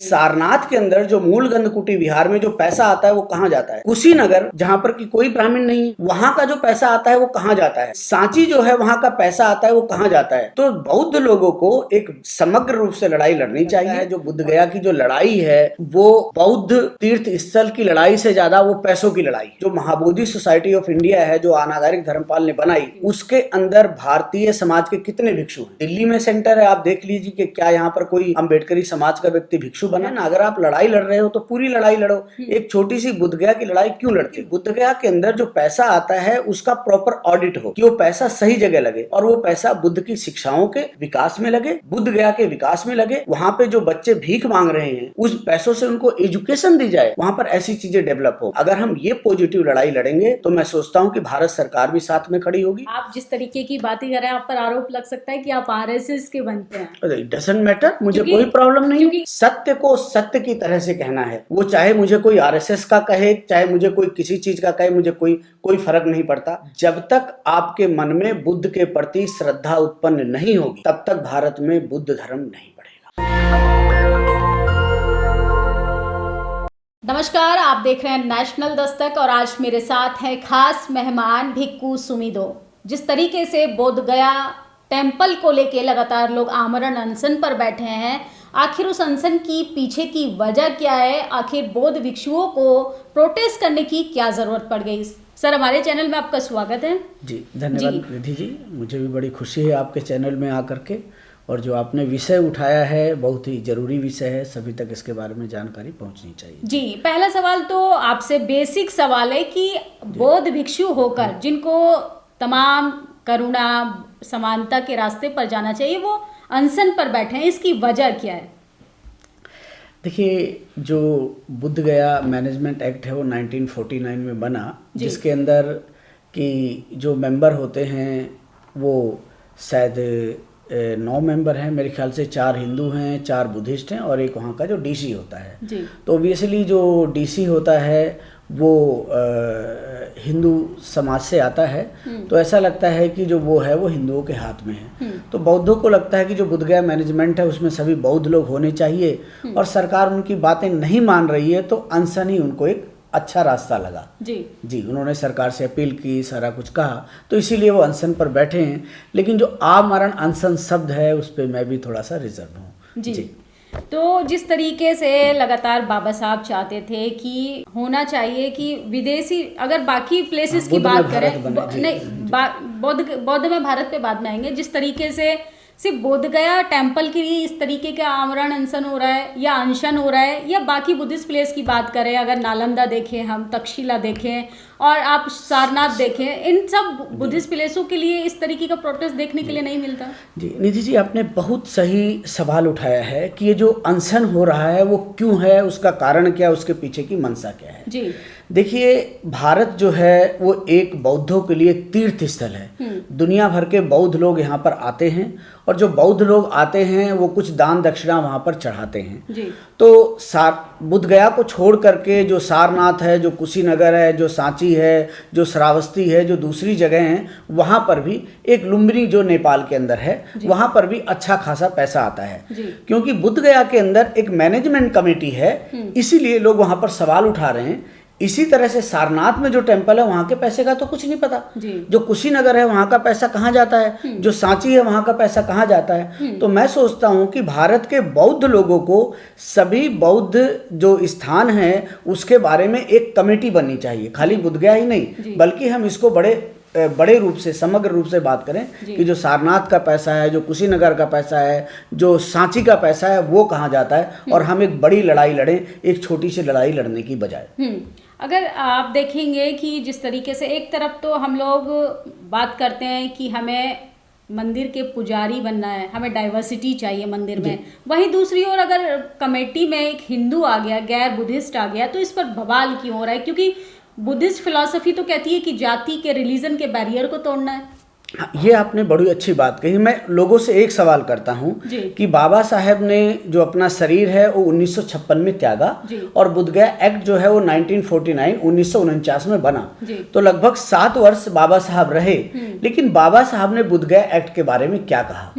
सारनाथ के अंदर जो मूल गंधकुटी विहार में जो पैसा आता है वो कहाँ जाता है? कुशीनगर जहाँ पर कि कोई ब्राह्मण नहीं है, वहाँ का जो पैसा आता है वो कहाँ जाता है? सांची जो है वहाँ का पैसा आता है वो कहाँ जाता है? तो बौद्ध लोगों को एक समग्र रूप से लड़ाई लड़नी चाहिए। जो बुद्ध गया की जो लड़ाई है वो बौद्ध तीर्थ स्थल की लड़ाई से ज्यादा वो पैसों की लड़ाई। जो महाबोधि सोसाइटी ऑफ इंडिया है जो अनागारिक धर्मपाल ने बनाई, उसके अंदर भारतीय समाज के कितने भिक्षु हैं? दिल्ली में सेंटर है, आप देख लीजिए कि क्या यहाँ पर कोई अम्बेडकरी समाज का व्यक्ति भिक्षु बना ना। अगर आप लड़ाई लड़ रहे हो तो पूरी लड़ाई लड़ो। एक छोटी सी बुद्ध गया की लड़ाई क्यों लड़ते? बुद्ध गया के अंदर जो पैसा आता है उसका प्रॉपर ऑडिट हो कि वो पैसा सही जगह लगे और वो पैसा बुद्ध की शिक्षाओं के विकास में लगे, बुद्ध गया के विकास में लगे। वहाँ पे जो बच्चे भीख मांग रहे हैं उस पैसों से उनको एजुकेशन दी जाए, वहाँ पर ऐसी चीजें डेवलप हो। अगर हम ये पॉजिटिव लड़ाई लड़ेंगे तो मैं सोचता हूँ कि भारत सरकार भी साथ में खड़ी होगी। आप जिस तरीके की बातें कर रहे हैं, आप पर आरोप लग सकता है कि आप आरएसएस के बनते हैं। इट डजंट मैटर, मुझे कोई प्रॉब्लम नहीं। सत्य को सत्य की तरह से कहना है, वो चाहे मुझे कोई आरएसएस का कहे, चाहे मुझे कोई किसी चीज का कहे, मुझे कोई फर्क नहीं पड़ता। जब तक आपके मन में बुद्ध के प्रति श्रद्धा उत्पन्न नहीं होगी तब तक भारत में बुद्ध धर्म नहीं बढ़ेगा। नमस्कार, आप देख रहे हैं नेशनल दस्तक और आज मेरे साथ है खास मेहमान भिक्खु सुमिदो। जिस तरीके से बोध गया टेम्पल को लेके लगातार लोग आमरण अनशन पर बैठे हैं, आखिर उस अनशन की पीछे की वजह क्या है? आखिर बौद्ध भिक्षुओं को प्रोटेस्ट करने की क्या जरूरत पड़ गई? सर, हमारे चैनल में आपका स्वागत है। जी धन्यवाद रिद्धि जी, मुझे भी बड़ी खुशी है आपके चैनल में आकर के, और जो आपने विषय उठाया है बहुत ही जरूरी विषय है, सभी तक इसके बारे में जानकारी पहुंचनी चाहिए। जी, पहला सवाल तो आपसे बेसिक सवाल है कि बौद्ध भिक्षु होकर जिनको तमाम करुणा समानता के रास्ते पर जाना चाहिए, वो अनशन पर बैठे हैं, इसकी वजह क्या है? देखिए, जो बुद्ध गया मैनेजमेंट एक्ट है वो 1949 में बना, जिसके अंदर कि जो मेंबर होते हैं वो शायद 9 मेंबर हैं मेरे ख्याल से, 4 हिंदू हैं, 4 बुद्धिस्ट हैं और एक वहाँ का जो डीसी होता है। तो ऑब्वियसली जो डीसी होता है वो हिंदू समाज से आता है, तो ऐसा लगता है कि जो वो है वो हिंदुओं के हाथ में है। तो बौद्धों को लगता है कि जो बुद्ध गया मैनेजमेंट है उसमें सभी बौद्ध लोग होने चाहिए, और सरकार उनकी बातें नहीं मान रही है तो अनशन ही उनको एक अच्छा रास्ता लगा। जी, उन्होंने सरकार से अपील की, सारा कुछ कहा, तो इसीलिए वो अनशन पर बैठे हैं। लेकिन जो आमरण अनशन शब्द है उस पर मैं भी थोड़ा सा रिजर्व हूँ। जी, तो जिस तरीके से लगातार बाबा साहब चाहते थे कि होना चाहिए कि विदेशी, अगर बाकी प्लेसेस की बात करें, बौद्ध में भारत पे बाद में आएंगे, जिस तरीके से सिर्फ बोध गया टेम्पल के लिए इस तरीके का आमरण अनशन हो रहा है या अनशन हो रहा है, या बाकी बुद्धिस्ट प्लेस की बात करें, अगर नालंदा देखें, हम तक्षशिला देखें और आप सारनाथ देखें, इन सब बुद्धिस्ट प्लेसों के लिए इस तरीके का प्रोटेस्ट देखने के लिए नहीं मिलता। जी निधि जी, आपने बहुत सही सवाल उठाया है कि ये जो अनशन हो रहा है वो क्यों है, उसका कारण क्या है, उसके पीछे की मंशा क्या है। जी देखिए, भारत जो है वो एक बौद्धों के लिए तीर्थ स्थल है। दुनिया भर के बौद्ध लोग यहाँ पर आते हैं, और जो बौद्ध लोग आते हैं वो कुछ दान दक्षिणा वहाँ पर चढ़ाते हैं। तो बुद्ध गया को छोड़ करके जो सारनाथ है, जो कुशीनगर है, जो सांची है, जो श्रावस्ती है, जो दूसरी जगह हैं, वहाँ पर भी, एक लुम्बिनी जो नेपाल के अंदर है, वहाँ पर भी अच्छा खासा पैसा आता है, क्योंकि बुद्ध गया के अंदर एक मैनेजमेंट कमेटी है, इसीलिए लोग वहाँ पर सवाल उठा रहे हैं। इसी तरह से सारनाथ में जो टेम्पल है वहाँ के पैसे का तो कुछ नहीं पता, जो कुशीनगर है वहाँ का पैसा कहाँ जाता है, जो सांची है वहाँ का पैसा कहाँ जाता है। तो मैं सोचता हूँ कि भारत के बौद्ध लोगों को सभी बौद्ध जो स्थान है उसके बारे में एक कमेटी बननी चाहिए, खाली बुद्ध गया ही नहीं, बल्कि हम इसको बड़े रूप से, समग्र रूप से बात करें कि जो सारनाथ का पैसा है, जो कुशीनगर का पैसा है, जो सांची का पैसा है, वो कहाँ जाता है, और हम एक बड़ी लड़ाई लड़ें एक छोटी सी लड़ाई लड़ने की बजाय। अगर आप देखेंगे कि जिस तरीके से एक तरफ तो हम लोग बात करते हैं कि हमें मंदिर के पुजारी बनना है, हमें डाइवर्सिटी चाहिए मंदिर में, वहीं दूसरी ओर अगर कमेटी में एक हिंदू आ गया, गैर बुद्धिस्ट आ गया, तो इस पर बवाल क्यों हो रहा है? क्योंकि बुद्धिस्ट फिलॉसफी तो कहती है कि जाति के, रिलीजन के बैरियर को तोड़ना है। ये आपने बड़ी अच्छी बात कही। मैं लोगों से एक सवाल करता हूँ कि बाबा साहेब ने जो अपना शरीर है वो 1956 में त्यागा, और बुद्ध गया एक्ट जो है वो 1949 में बना, तो लगभग 7 वर्ष बाबा साहब रहे। लेकिन बाबा साहब ने बुद्ध गया एक्ट के बारे में क्या कहा?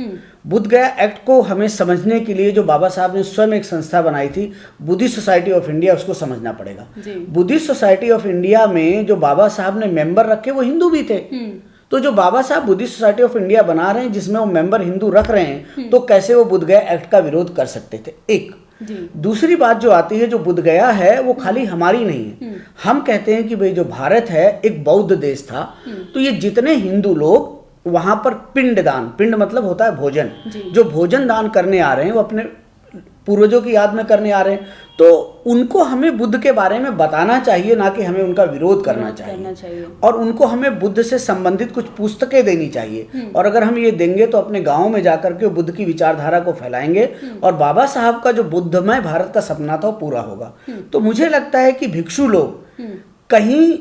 बुद्ध गया एक्ट को हमें समझने के लिए जो बाबा साहब ने स्वयं एक संस्था बनाई थी बुद्धिस्ट सोसाइटी ऑफ इंडिया, उसको समझना पड़ेगा। बुद्धिस्ट सोसाइटी ऑफ इंडिया में जो बाबा साहब ने मेंबर रखे वो हिंदू भी थे। तो जो बाबा साहब बुद्धिस्ट सोसाइटी ऑफ इंडिया बना रहे हैं जिसमें वो मेंबर हिंदू रख रहे हैं, तो कैसे वो बुद्ध गया एक्ट का विरोध कर सकते थे? एक दूसरी बात जो आती है, जो बुद्ध गया है वो खाली हमारी नहीं है। हम कहते हैं कि भाई जो भारत है एक बौद्ध देश था, तो ये जितने हिंदू लोग वहां पर पिंड दान, पिंड मतलब होता है भोजन, जो भोजन दान करने आ रहे हैं वो अपने पूर्वजों की याद में करने आ रहे हैं, तो उनको हमें बुद्ध के बारे में बताना चाहिए, ना कि हमें उनका विरोध करना चाहिए। और उनको हमें बुद्ध से संबंधित कुछ पुस्तकें देनी चाहिए, और अगर हम ये देंगे तो अपने गाँव में जाकर के बुद्ध की विचारधारा को फैलाएंगे और बाबा साहब का जो बुद्धमय भारत का सपना था वो पूरा होगा। तो मुझे लगता है कि भिक्षु लोग कहीं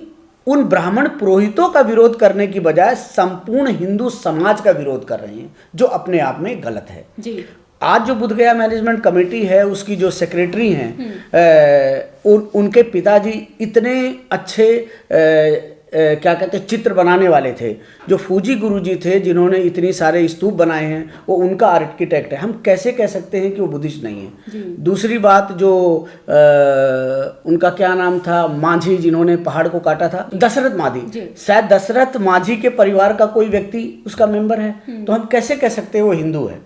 उन ब्राह्मण पुरोहितों का विरोध करने की बजाय संपूर्ण हिंदू समाज का विरोध कर रहे हैं, जो अपने आप में गलत है जी। आज जो बुद्ध गया मैनेजमेंट कमेटी है उसकी जो सेक्रेटरी हैं उनके पिताजी इतने अच्छे क्या कहते हैं चित्र बनाने वाले थे। जो फूजी गुरुजी थे जिन्होंने इतनी सारे स्तूप बनाए हैं वो उनका आर्किटेक्ट है। हम कैसे कह सकते हैं कि वो बुद्धिस्ट नहीं है? दूसरी बात जो उनका क्या नाम था, माझी जिन्होंने पहाड़ को काटा था, दशरथ मांझी, शायद दशरथ मांझी के परिवार का कोई व्यक्ति उसका मेंबर है, तो हम कैसे कह सकते हैं वो हिंदू है?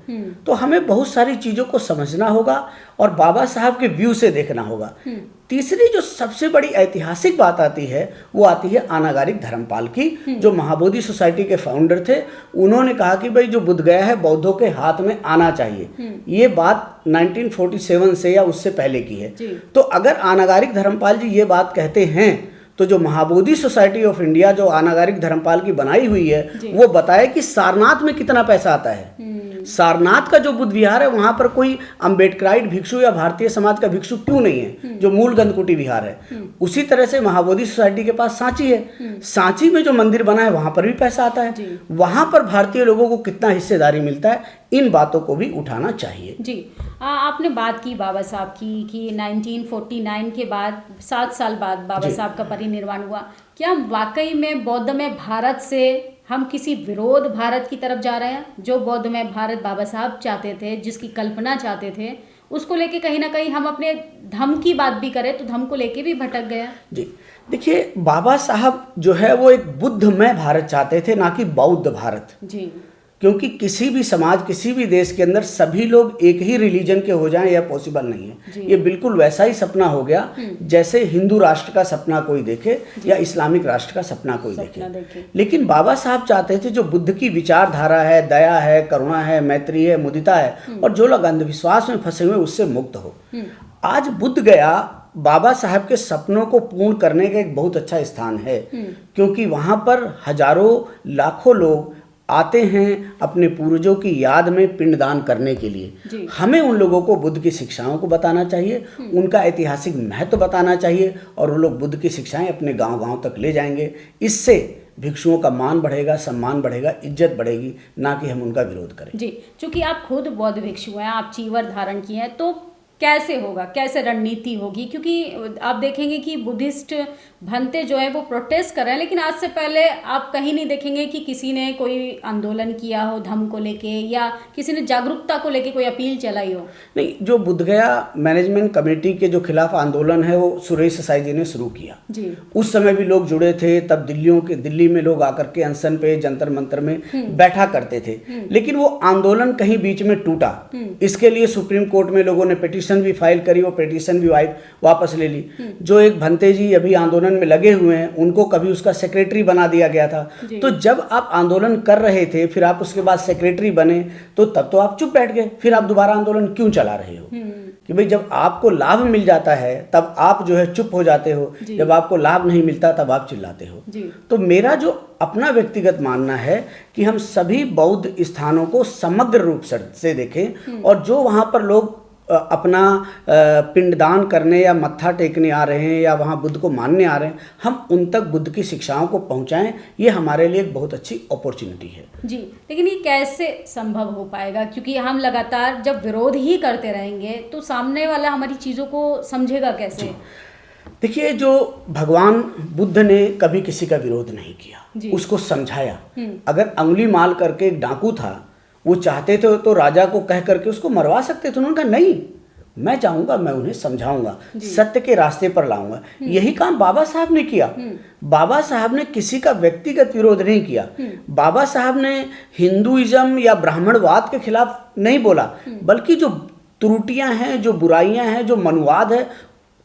तो हमें बहुत सारी चीज़ों को समझना होगा और बाबा साहब के व्यू से देखना होगा। तीसरी जो सबसे बड़ी ऐतिहासिक बात आती है वो आती है अनागारिक धर्मपाल की, जो महाबोधि सोसाइटी के फाउंडर थे। उन्होंने कहा कि भाई जो बुद्ध गया है बौद्धों के हाथ में आना चाहिए। ये बात 1947 से या उससे पहले की है। तो अगर अनागारिक धर्मपाल जी ये बात कहते हैं तो जो महाबोधि सोसाइटी ऑफ इंडिया जो अनागारिक धर्मपाल की बनाई हुई है वो बताए कि सारनाथ में कितना पैसा आता है। सारनाथ का जो बुद्ध विहार है वहां पर कोई अम्बेडकराइट भिक्षु या भारतीय समाज का भिक्षु क्यों नहीं है, जो मूल गंधकुटी विहार है। उसी तरह से महाबोधि सोसाइटी के पास सांची है, सांची में जो मंदिर बना है वहां पर भी पैसा आता है, वहां पर भारतीय लोगों को कितना हिस्सेदारी मिलता है, इन बातों को भी उठाना चाहिए। जी आपने बात की बाबा साहब की कि 1949 के बाद 7 साल बाद बाबा साहब का परिनिर्वाण हुआ। क्या वाकई में बौद्ध में भारत से हम किसी विरोध भारत की तरफ जा रहे हैं? जो बौद्ध में भारत बाबा साहब चाहते थे, जिसकी कल्पना चाहते थे, उसको लेके कहीं ना कहीं हम अपने धर्म की बात भी करें तो धर्म को लेके भी भटक गया। जी देखिए, बाबा साहब जो है वो एक बुद्धमय भारत चाहते थे, ना कि बौद्ध भारत। जी क्योंकि किसी भी समाज किसी भी देश के अंदर सभी लोग एक ही रिलीजन के हो जाएं यह पॉसिबल नहीं है। ये बिल्कुल वैसा ही सपना हो गया जैसे हिंदू राष्ट्र का सपना कोई देखे या इस्लामिक राष्ट्र का सपना कोई देखे। लेकिन बाबा साहब चाहते थे जो बुद्ध की विचारधारा है, दया है, करुणा है, मैत्री है, मुदिता है, और जो लोग अंधविश्वास में फंसे हुए उससे मुक्त हो। आज बुद्ध गया बाबा साहब के सपनों को पूर्ण करने का एक बहुत अच्छा स्थान है, क्योंकि वहाँ पर हजारों लाखों लोग आते हैं अपने पूर्वजों की याद में पिंडदान करने के लिए। हमें उन लोगों को बुद्ध की शिक्षाओं को बताना चाहिए, उनका ऐतिहासिक महत्व बताना चाहिए, और वो लोग बुद्ध की शिक्षाएं अपने गांव-गांव तक ले जाएंगे। इससे भिक्षुओं का मान बढ़ेगा, सम्मान बढ़ेगा, इज्जत बढ़ेगी, ना कि हम उनका विरोध करें। जी, चूंकि आप खुद बौद्ध भिक्षु हैं, आप चीवर धारण किए हैं, तो कैसे होगा, कैसे रणनीति होगी? क्योंकि आप देखेंगे कि बुद्धिस्ट भंते जो है वो प्रोटेस्ट कर रहे हैं, लेकिन आज से पहले आप कहीं नहीं देखेंगे कि किसी ने कोई आंदोलन किया हो धम्म को लेके, या किसी ने जागरूकता को लेके कोई अपील चलाई हो। नहीं, जो बुद्ध गया मैनेजमेंट कमेटी के जो खिलाफ आंदोलन है वो सुरेश साई जी ने शुरू किया। जी उस समय भी लोग जुड़े थे, तब दिल्ली में लोग आकर के अनशन पे जंतर मंतर में बैठा करते थे, लेकिन वो आंदोलन कहीं बीच में टूटा। इसके लिए सुप्रीम कोर्ट में लोगों ने पिटीशन भी फाइल करी, वो पिटीशन भी वापस ले ली। जो एक भंते जी अभी आंदोलन में लगे हुए हैं उनको कभी उसका सेक्रेटरी बना दिया गया था। तो जब आप आंदोलन कर रहे थे फिर आप उसके बाद सेक्रेटरी बने, तो तब तो आप चुप बैठ गए, फिर आप दोबारा आंदोलन क्यों चला रहे हो? कि भाई जब आपको लाभ मिल जाता है तब आप जो है चुप हो जाते हो, जब आपको लाभ नहीं मिलता तब आप चिल्लाते हो। तो मेरा जो अपना व्यक्तिगत मानना है कि हम सभी बौद्ध स्थानों को समग्र रूप से देखें, और जो वहाँ पर लोग अपना पिंडदान करने या मत्था टेकने आ रहे हैं या वहाँ बुद्ध को मानने आ रहे हैं, हम उन तक बुद्ध की शिक्षाओं को पहुँचाएं। ये हमारे लिए एक बहुत अच्छी अपॉर्चुनिटी है। जी, लेकिन ये कैसे संभव हो पाएगा? क्योंकि हम लगातार जब विरोध ही करते रहेंगे तो सामने वाला हमारी चीज़ों को समझेगा कैसे? देखिए, जो भगवान बुद्ध ने कभी किसी का विरोध नहीं किया, उसको समझाया। अगर अंगुली माल करके एक डाकू था, वो चाहते थे तो राजा को कह करके उसको मरवा सकते थे, उन्होंने कहा नहीं, मैं चाहूंगा, मैं उन्हें समझाऊंगा, सत्य के रास्ते पर लाऊंगा। यही काम बाबा साहब ने किया। बाबा साहब ने किसी का व्यक्तिगत विरोध नहीं किया। बाबा साहब ने हिंदुइज्म या ब्राह्मणवाद के खिलाफ नहीं बोला, बल्कि जो त्रुटियां हैं, जो बुराइयां हैं, जो मनुवाद है,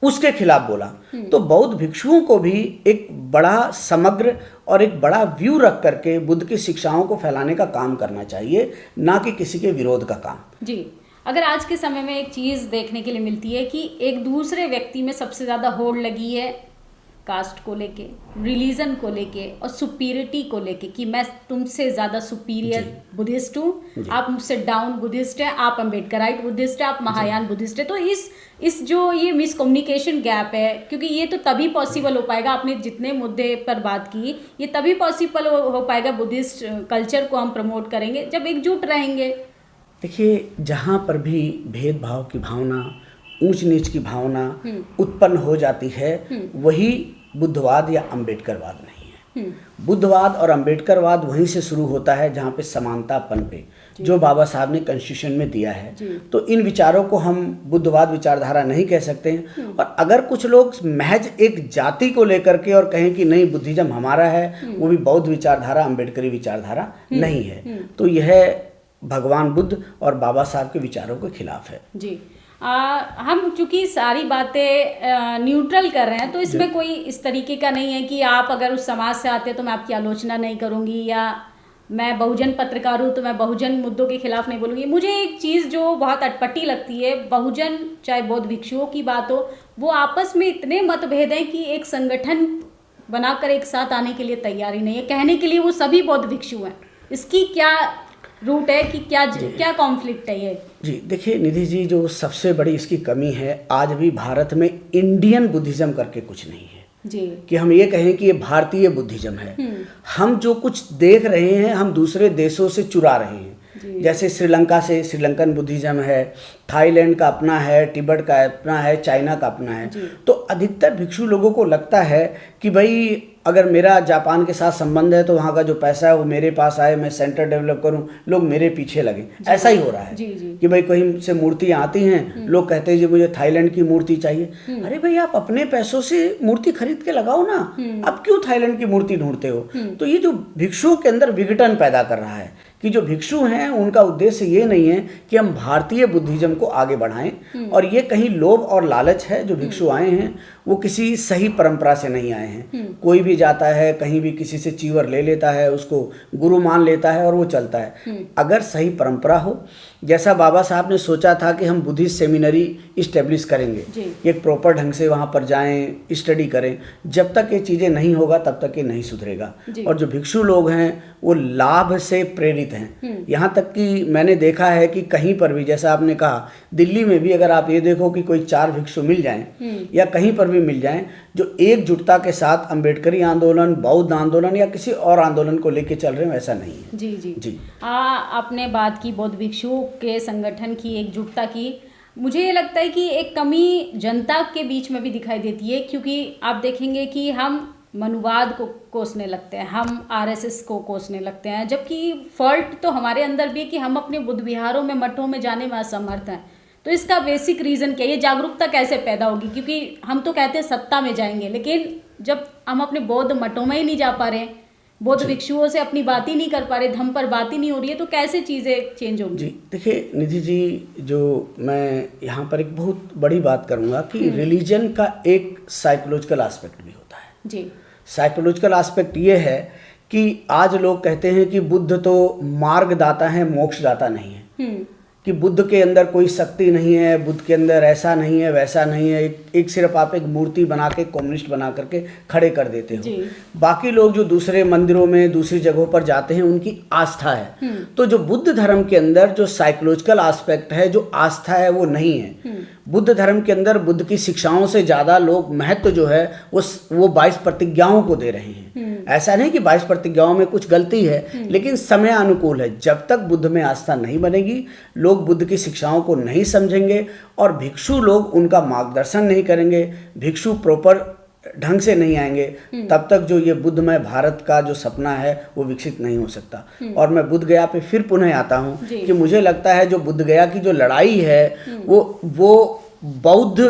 उसके खिलाफ बोला। तो बौद्ध भिक्षुओं को भी एक बड़ा समग्र और एक बड़ा व्यू रख करके बुद्ध की शिक्षाओं को फैलाने का काम करना चाहिए, ना कि किसी के विरोध का काम। जी, अगर आज के समय में एक चीज़ देखने के लिए मिलती है कि एक दूसरे व्यक्ति में सबसे ज़्यादा होड़ लगी है कास्ट को लेके, रिलीजन को लेके और सुपीरियरिटी को लेके, कि मैं तुमसे ज़्यादा सुपीरियर बुद्धिस्ट हूँ, आप मुझसे डाउन बुद्धिस्ट है, आप अम्बेडकराइट बुद्धिस्ट है, आप महायान बुद्धिस्ट है। तो इस जो ये मिसकम्युनिकेशन गैप है, क्योंकि ये तो तभी पॉसिबल हो पाएगा, आपने जितने मुद्दे पर बात की, ये तभी पॉसिबल हो पाएगा, बुद्धिस्ट कल्चर को हम प्रमोट करेंगे जब एकजुट रहेंगे। देखिए, जहाँ पर भी भेदभाव की भावना, ऊंच नीच की भावना उत्पन्न हो जाती है, वही बुद्धवाद या अम्बेडकरवाद नहीं है। बुद्धवाद और अम्बेडकरवाद वहीं से शुरू होता है जहाँ पे समानतापन पे जो बाबा साहब ने कॉन्स्टिट्यूशन में दिया है। तो इन विचारों को हम बुद्धवाद विचारधारा नहीं कह सकते हैं। और अगर कुछ लोग महज एक जाति को लेकर के और कहें कि नहीं बुद्धिज्म हमारा है, वो भी बौद्ध विचारधारा, अम्बेडकरी विचारधारा नहीं है, तो यह भगवान बुद्ध और बाबा साहब के विचारों के खिलाफ है। जी, हम चूंकि सारी बातें न्यूट्रल कर रहे हैं, तो इसमें कोई इस तरीके का नहीं है कि आप अगर उस समाज से आते हैं तो मैं आपकी आलोचना नहीं करूंगी, या मैं बहुजन पत्रकार हूँ तो मैं बहुजन मुद्दों के खिलाफ नहीं बोलूँगी। मुझे एक चीज़ जो बहुत अटपटी लगती है, बहुजन चाहे बौद्ध भिक्षुओं की बात हो, वो आपस में इतने मतभेद हैं कि एक संगठन बनाकर एक साथ आने के लिए तैयारी नहीं है, कहने के लिए वो सभी बौद्ध भिक्षु हैं। इसकी क्या रूट है कि क्या कॉन्फ्लिक्ट है ये? जी देखिए निधि जी, जो सबसे बड़ी इसकी कमी है, आज भी भारत में इंडियन बुद्धिज्म करके कुछ नहीं है जी, कि हम ये कहें कि ये भारतीय बुद्धिज्म है। हम जो कुछ देख रहे हैं हम दूसरे देशों से चुरा रहे हैं। जैसे श्रीलंका से श्रीलंकन बुद्धिज्म है, थाईलैंड का अपना है, तिब्बत का अपना है, चाइना का अपना है। तो अधिकतर भिक्षु लोगों को लगता है कि भाई अगर मेरा जापान के साथ संबंध है तो वहाँ का जो पैसा है वो मेरे पास आए, मैं सेंटर डेवलप करूँ, लोग मेरे पीछे लगे। ऐसा ही हो रहा है कि भाई कहीं से मूर्तियाँ आती हैं, लोग कहते हैं जी मुझे थाईलैंड की मूर्ति चाहिए। अरे भाई आप अपने पैसों से मूर्ति खरीद के लगाओ ना, अब क्यों थाईलैंड की मूर्ति ढूंढते हो? तो ये जो भिक्षुओं के अंदर विघटन पैदा कर रहा है कि जो भिक्षु हैं उनका उद्देश्य ये नहीं है कि हम भारतीय बुद्धिज्म को आगे बढ़ाएं, और ये कहीं लोभ और लालच है। जो भिक्षु आए हैं वो किसी सही परंपरा से नहीं आए हैं। कोई भी जाता है कहीं भी किसी से चीवर ले लेता है, उसको गुरु मान लेता है और वो चलता है। अगर सही परंपरा हो, जैसा बाबा साहब ने सोचा था कि हम बुद्धिस्ट सेमिनरी इस्टेब्लिश करेंगे, एक प्रॉपर ढंग से वहाँ पर जाएं, स्टडी करें, जब तक ये चीज़ें नहीं होगा तब तक ये नहीं सुधरेगा। और जो भिक्षु लोग हैं वो लाभ से प्रेरित हैं। यहाँ तक कि मैंने देखा है कि कहीं पर भी, जैसा आपने कहा, दिल्ली में भी अगर आप ये देखो कि कोई 4 भिक्षु मिल जाएं या कहीं पर भी मिल जाएं जो एकजुटता के साथ अम्बेडकरी आंदोलन, बौद्ध आंदोलन या किसी और आंदोलन को लेके चल रहे हैं, वैसा नहीं है। जी जी जी, आपने बात की बौद्ध भिक्षुओं के संगठन की, एकजुटता की। मुझे ये लगता है कि एक कमी जनता के बीच में भी दिखाई देती है, क्योंकि आप देखेंगे कि हम मनुवाद को कोसने लगते हैं, हम आरएसएस को कोसने लगते हैं, जबकि फॉल्ट तो हमारे अंदर भी है कि हम अपने बुद्ध विहारों में, मठों में जाने में असमर्थ हैं। तो इसका बेसिक रीज़न क्या है? ये जागरूकता कैसे पैदा होगी? क्योंकि हम तो कहते हैं सत्ता में जाएंगे, लेकिन जब हम अपने बौद्ध मठों में ही नहीं जा पा रहे हैं, बौद्ध भिक्षुओं से अपनी बात ही नहीं कर पा रहे, धम्म पर बात ही नहीं हो रही है, तो कैसे चीज़ें चेंज होंगी? जी देखिए निधि जी, जो मैं यहाँ पर एक बहुत बड़ी बात करूँगा कि रिलीजन का एक साइकोलॉजिकल एस्पेक्ट भी होता है। जी, साइकोलॉजिकल एस्पेक्ट ये है कि आज लोग कहते हैं कि बुद्ध तो मार्गदाता है, मोक्षदाता नहीं है, कि बुद्ध के अंदर कोई शक्ति नहीं है, बुद्ध के अंदर ऐसा नहीं है, वैसा नहीं है। एक सिर्फ आप एक मूर्ति बना के, कम्युनिस्ट बना करके खड़े कर देते हो। बाकी लोग जो दूसरे मंदिरों में, दूसरी जगहों पर जाते हैं, उनकी आस्था है। तो जो बुद्ध धर्म के अंदर जो साइकोलॉजिकल एस्पेक्ट है, जो आस्था है, वो नहीं है। बुद्ध धर्म के अंदर बुद्ध की शिक्षाओं से ज़्यादा लोग महत्व जो है वो 22 प्रतिज्ञाओं को दे रहे हैं। ऐसा नहीं कि 22 प्रतिज्ञाओं में कुछ गलती है, लेकिन समय अनुकूल है। जब तक बुद्ध में आस्था नहीं बनेगी, लोग बुद्ध की शिक्षाओं को नहीं समझेंगे और भिक्षु लोग उनका मार्गदर्शन नहीं करेंगे, भिक्षु प्रॉपर ढंग से नहीं आएंगे तब तक जो ये बुद्धमय भारत का जो सपना है वो विकसित नहीं हो सकता। और मैं बुद्ध गया पे फिर पुनः आता हूँ कि मुझे लगता है जो बुद्ध गया की जो लड़ाई है वो बौद्ध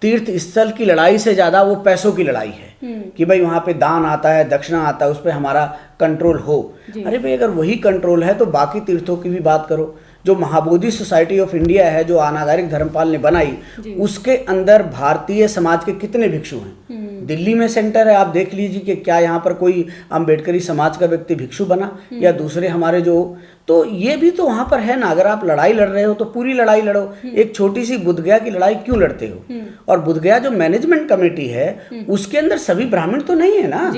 तीर्थ स्थल की लड़ाई से ज़्यादा वो पैसों की लड़ाई है कि भाई वहाँ पे दान आता है, दक्षिणा आता है, उस पर हमारा कंट्रोल हो। अरे भाई अगर वही कंट्रोल है तो बाकी तीर्थों की भी बात करो। जो महाबोधि सोसाइटी ऑफ इंडिया है जो अनागारिक धर्मपाल ने बनाई, उसके अंदर भारतीय समाज के कितने भिक्षु हैं। दिल्ली में सेंटर है, आप देख लीजिए कि क्या यहाँ पर कोई अम्बेडकरी समाज का व्यक्ति भिक्षु बना या दूसरे हमारे जो, तो ये भी तो वहाँ पर है ना। अगर आप लड़ाई लड़ रहे हो तो पूरी लड़ाई लड़ो। एक छोटी सी बुद्धगया की लड़ाई क्यों लड़ते हो? और बुद्धगया जो मैनेजमेंट कमेटी है उसके अंदर सभी ब्राह्मण तो नहीं है ना,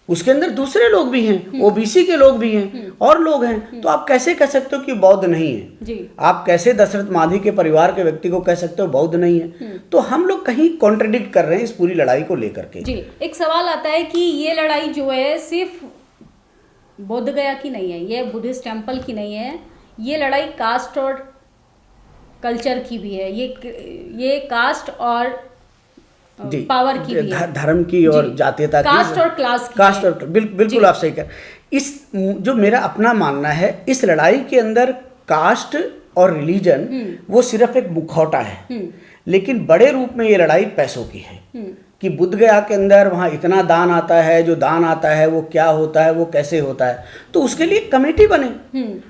उसके अंदर दूसरे लोग भी हैं, ओबीसी के लोग भी हैं और लोग हैं। तो आप कैसे कह सकते हो कि बौद्ध नहीं है? आप कैसे दशरथ मांझी के परिवार के व्यक्ति को कह सकते हो बौद्ध नहीं है? तो हम लोग कहीं कॉन्ट्रडिक्ट कर रहे हैं इस पूरी लड़ाई को लेकर के। जी, एक सवाल आता है कि ये लड़ाई जो है सिर्फ बोध गया की नहीं है, ये बुद्धिस्ट टेम्पल की नहीं है, ये लड़ाई कास्ट और कल्चर की भी है, ये कास्ट और पावर की भी है, धर्म की और जातीयता की, कास्ट और क्लास की, कास्ट और बिल्कुल आप सही कह। इस जो मेरा अपना मानना है इस लड़ाई के अंदर कास्ट और रिलीजन वो सिर्फ एक मुखौटा है, लेकिन बड़े रूप में ये लड़ाई पैसों की है कि बुद्ध गया के अंदर वहाँ इतना दान आता है, जो दान आता है वो क्या होता है, वो कैसे होता है, तो उसके लिए कमेटी बने,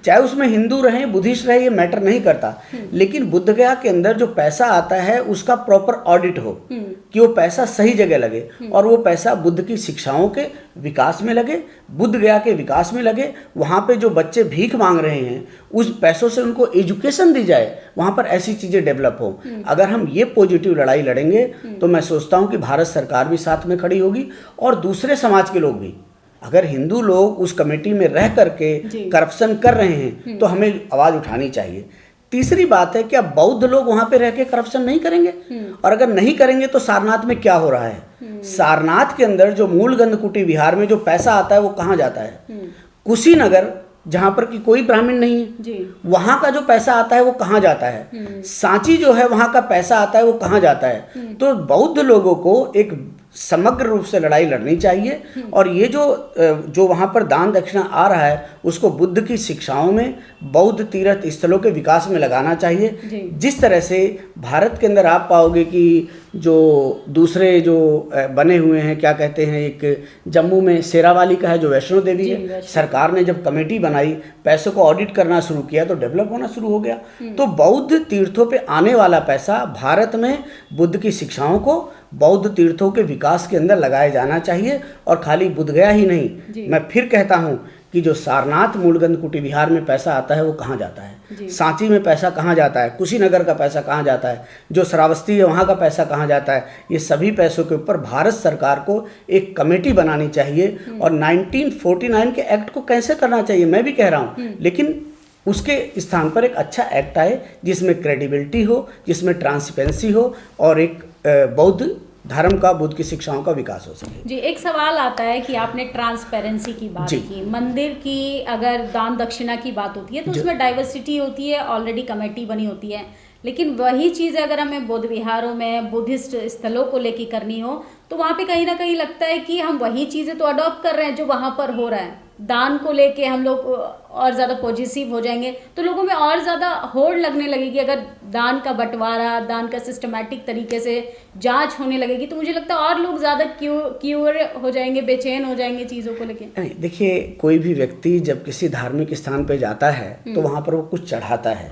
चाहे उसमें हिंदू रहे बुद्धिस्ट रहे ये मैटर नहीं करता, लेकिन बुद्ध गया के अंदर जो पैसा आता है उसका प्रॉपर ऑडिट हो कि वो पैसा सही जगह लगे और वो पैसा बुद्ध की शिक्षाओं के विकास में लगे, बुद्ध गया के विकास में लगे। वहाँ पे जो बच्चे भीख मांग रहे हैं उस पैसों से उनको एजुकेशन दी जाए, वहाँ पर ऐसी चीज़ें डेवलप हो। अगर हम ये पॉजिटिव लड़ाई लड़ेंगे तो मैं सोचता हूँ कि भारत सरकार भी साथ में खड़ी होगी और दूसरे समाज के लोग भी। अगर हिंदू लोग उस कमेटी में रह करके करप्शन कर रहे हैं तो हमें आवाज़ उठानी चाहिए। तीसरी बात है कि अब बौद्ध लोग वहाँ पे रह के करप्शन नहीं करेंगे, और अगर नहीं करेंगे तो सारनाथ में क्या हो रहा है? सारनाथ के अंदर जो मूल गंधकुटी विहार में जो पैसा आता है वो कहाँ जाता है? कुशीनगर जहाँ पर कि कोई ब्राह्मण नहीं है वहाँ का जो पैसा आता है वो कहाँ जाता है? सांची जो है वहाँ का पैसा आता है वो कहाँ जाता है? तो बौद्ध लोगों को एक समग्र रूप से लड़ाई लड़नी चाहिए और ये जो वहाँ पर दान दक्षिणा आ रहा है उसको बुद्ध की शिक्षाओं में, बौद्ध तीर्थ स्थलों के विकास में लगाना चाहिए। जिस तरह से भारत के अंदर आप पाओगे कि जो दूसरे जो बने हुए हैं, क्या कहते हैं, एक जम्मू में शेरावाली का है जो वैष्णो देवी है, सरकार ने जब कमेटी बनाई, पैसों को ऑडिट करना शुरू किया तो डेवलप होना शुरू हो गया। तो बौद्ध तीर्थों पे आने वाला पैसा भारत में बुद्ध की शिक्षाओं को, बौद्ध तीर्थों के विकास के अंदर लगाया जाना चाहिए। और खाली बुद्ध गया ही नहीं, मैं फिर कहता हूँ कि जो सारनाथ मूलगंध कुटी विहार में पैसा आता है वो कहाँ जाता है? सांची में पैसा कहाँ जाता है? कुशीनगर का पैसा कहाँ जाता है? जो श्रावस्ती है वहाँ का पैसा कहाँ जाता है? ये सभी पैसों के ऊपर भारत सरकार को एक कमेटी बनानी चाहिए और 1949 के एक्ट को कैंसिल करना चाहिए, मैं भी कह रहा हूँ, लेकिन उसके स्थान पर एक अच्छा एक्ट आए जिसमें क्रेडिबिलिटी हो, जिसमें ट्रांसपेरेंसी हो और एक बौद्ध धर्म का, बुद्ध की शिक्षाओं का विकास हो सके। जी, एक सवाल आता है कि आपने ट्रांसपेरेंसी की बात की, मंदिर की अगर दान दक्षिणा की बात होती है तो उसमें डाइवर्सिटी होती है, ऑलरेडी कमेटी बनी होती है, लेकिन वही चीज़ अगर हमें बौद्ध विहारों में बुद्धिस्ट स्थलों को लेके करनी हो तो वहाँ पे कहीं ना कहीं लगता है कि हम वही चीज़ें तो अडॉप्ट कर रहे हैं जो वहाँ पर हो रहा है। दान को लेके हम लोग और ज़्यादा पॉजिटिव हो जाएंगे तो लोगों में और ज़्यादा होड़ लगने लगेगी। अगर दान का बंटवारा, दान का सिस्टमैटिक तरीके से जांच होने लगेगी तो मुझे लगता है और लोग ज़्यादा क्यूर हो जाएंगे, बेचैन हो जाएंगे चीज़ों को लेके। देखिए, कोई भी व्यक्ति जब किसी धार्मिक स्थान पे जाता है तो वहाँ पर वो कुछ चढ़ाता है,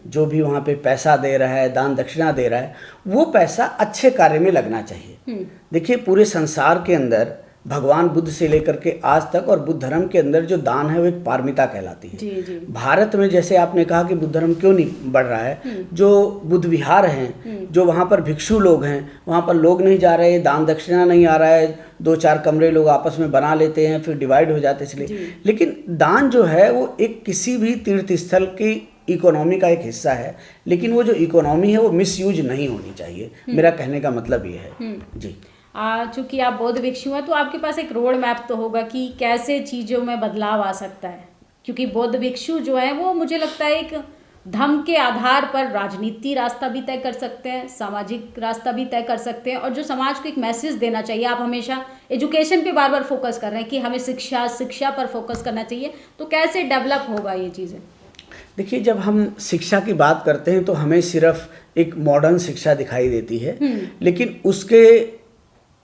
जो भी वहाँ पे पैसा दे रहा है, दान दक्षिणा दे रहा है, वो पैसा अच्छे कार्य में लगना चाहिए। देखिए, पूरे संसार के अंदर भगवान बुद्ध से लेकर के आज तक और बुद्ध धर्म के अंदर जो दान है वो एक पारमिता कहलाती है। भारत में जैसे आपने कहा कि बुद्ध धर्म क्यों नहीं बढ़ रहा है, जो बुद्ध विहार हैं, जो वहाँ पर भिक्षु लोग हैं, वहाँ पर लोग नहीं जा रहे, दान दक्षिणा नहीं आ रहा है, 2-4 कमरे लोग आपस में बना लेते हैं, फिर डिवाइड हो जाते इसलिए। लेकिन दान जो है वो एक किसी भी तीर्थ स्थल की इकोनॉमी का एक हिस्सा है, लेकिन वो जो इकोनॉमी है वो मिसयूज नहीं होनी चाहिए, मेरा कहने का मतलब ये है। जी, चूँकि आप बौद्ध भिक्षु हैं तो आपके पास एक रोड मैप तो होगा कि कैसे चीज़ों में बदलाव आ सकता है, क्योंकि बौद्ध भिक्षु जो है वो मुझे लगता है एक धर्म के आधार पर राजनीति रास्ता भी तय कर सकते हैं, सामाजिक रास्ता भी तय कर सकते हैं, और जो समाज को एक मैसेज देना चाहिए। आप हमेशा एजुकेशन पे बार बार फोकस कर रहे हैं कि हमें शिक्षा पर फोकस करना चाहिए, तो कैसे डेवलप होगा ये चीज़ें? देखिए, जब हम शिक्षा की बात करते हैं तो हमें सिर्फ एक मॉडर्न शिक्षा दिखाई देती है, लेकिन उसके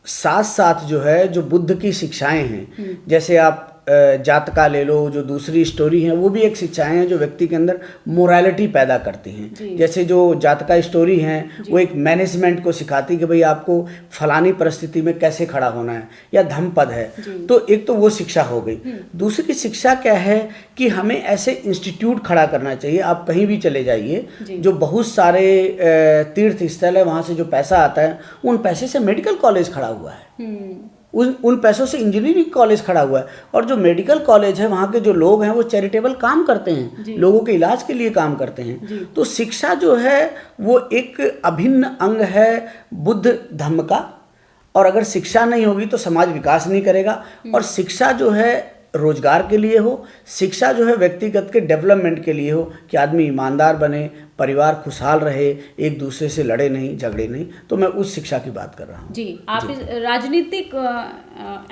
साथ साथ जो है, जो बुद्ध की शिक्षाएं हैं, जैसे आप जातका ले लो, जो दूसरी स्टोरी है, वो भी एक शिक्षाएं हैं जो व्यक्ति के अंदर मोरालिटी पैदा करती हैं। जैसे जो जातका स्टोरी हैं, वो एक मैनेजमेंट को सिखाती कि भाई आपको फलानी परिस्थिति में कैसे खड़ा होना है, या धम्मपद है। तो एक तो वो शिक्षा हो गई। दूसरी शिक्षा क्या है कि हमें ऐसे इंस्टीट्यूट खड़ा करना चाहिए। आप कहीं भी चले जाइए, जो बहुत सारे तीर्थ स्थल है, वहाँ से जो पैसा आता है, उन पैसे से मेडिकल कॉलेज खड़ा हुआ है, उन पैसों से इंजीनियरिंग कॉलेज खड़ा हुआ है। और जो मेडिकल कॉलेज है, वहाँ के जो लोग हैं वो चैरिटेबल काम करते हैं, लोगों के इलाज के लिए काम करते हैं। तो शिक्षा जो है वो एक अभिन्न अंग है बुद्ध धर्म का, और अगर शिक्षा नहीं होगी तो समाज विकास नहीं करेगा। और शिक्षा जो है रोजगार के लिए हो, शिक्षा जो है व्यक्तिगत के डेवलपमेंट के लिए हो, कि आदमी ईमानदार बने, परिवार खुशहाल रहे, एक दूसरे से लड़े नहीं, झगड़े नहीं। तो मैं उस शिक्षा की बात कर रहा हूँ। जी, आप इस राजनीतिक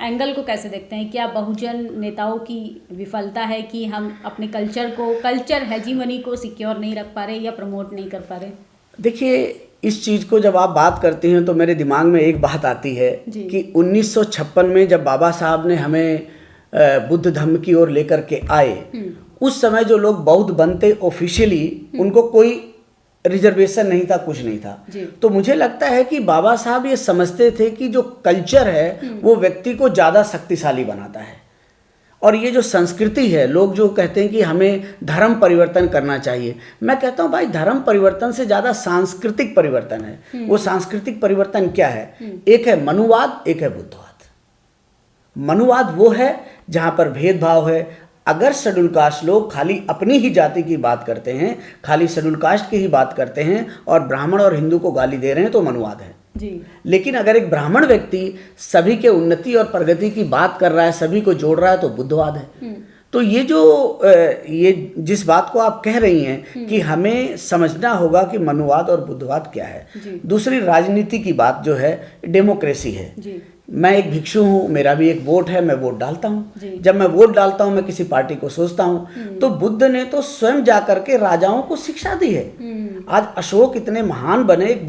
एंगल को कैसे देखते हैं? क्या बहुजन नेताओं की विफलता है कि हम अपने कल्चर हेजीमनी को सिक्योर नहीं रख पा रहे या प्रमोट नहीं कर पा रहे? देखिए, इस चीज़ को जब आप बात करती हैं तो मेरे दिमाग में एक बात आती है कि 1956 में जब बाबा साहब ने हमें बुद्ध धर्म की ओर लेकर के आए, उस समय जो लोग बौद्ध बनते ऑफिशियली, उनको कोई रिजर्वेशन नहीं था, कुछ नहीं था। तो मुझे लगता है कि बाबा साहब ये समझते थे कि जो कल्चर है वो व्यक्ति को ज़्यादा शक्तिशाली बनाता है। और ये जो संस्कृति है, लोग जो कहते हैं कि हमें धर्म परिवर्तन करना चाहिए, मैं कहता हूँ भाई, धर्म परिवर्तन से ज़्यादा सांस्कृतिक परिवर्तन है। वो सांस्कृतिक परिवर्तन क्या है? एक है मनुवाद, एक है बुद्धवाद। मनुवाद वो है जहाँ पर भेदभाव है। अगर शेड्यूल कास्ट लोग खाली अपनी ही जाति की बात करते हैं, खाली शेड्यूल कास्ट की ही बात करते हैं, और ब्राह्मण और हिंदू को गाली दे रहे हैं, तो मनुवाद है जी। लेकिन अगर एक ब्राह्मण व्यक्ति सभी के उन्नति और प्रगति की बात कर रहा है, सभी को जोड़ रहा है, तो बुद्धवाद है। तो ये जिस बात को आप कह रही हैं कि हमें समझना होगा कि मनुवाद और बुद्धवाद क्या है। दूसरी राजनीति की बात जो है, डेमोक्रेसी है। मैं एक भिक्षु हूँ, मेरा भी एक वोट है, मैं वोट डालता हूँ। जब मैं वोट डालता हूँ, मैं किसी पार्टी को सोचता हूँ। तो बुद्ध ने तो स्वयं जाकर के राजाओं को शिक्षा दी है। आज अशोक इतने महान बने, एक